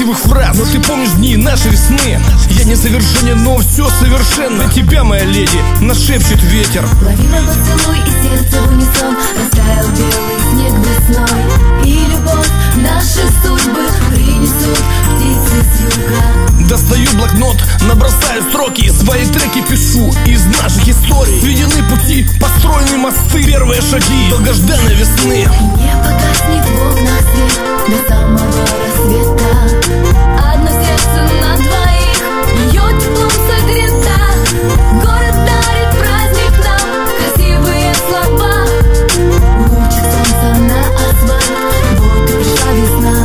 красивых фраз. Но ты помнишь дни нашей весны. Я не совершенен, но все совершенно. Для тебя, моя леди, нашепчет ветер. Лавина поцелуй и сердце в унисон. Растаял белый снег весной. И любовь наши судьбы принесут птицы с юга. Достаю блокнот, набросаю строки, свои треки пишу из наших историй. Сведены пути, построены мосты, первые шаги долгожданной весны. Не погаснет в окнах свет до самого рассвета. Одно сердце на двоих, ее теплом согрета. Город дарит праздник нам, красивые слова. Лучик солнца на асфальт, вот пришла весна.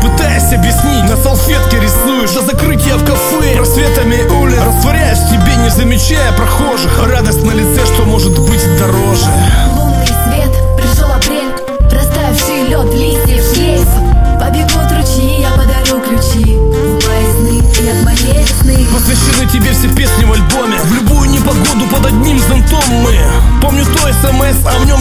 Пытаясь объяснить, на салфетке рисуешь до закрытия в кафе, просветами улиц растворяешь в тебе, не замечая прохожих. Радость на лице, что может быть дороже. Лунный свет, пришел апрель, растаявший лед, листьев шлейф. Побегут ручьи, я подарю ключи у поясны и от моей весны. Посвящены тебе все песни в альбоме. В любую непогоду под одним зонтом мы. Помню то СМС, а в нем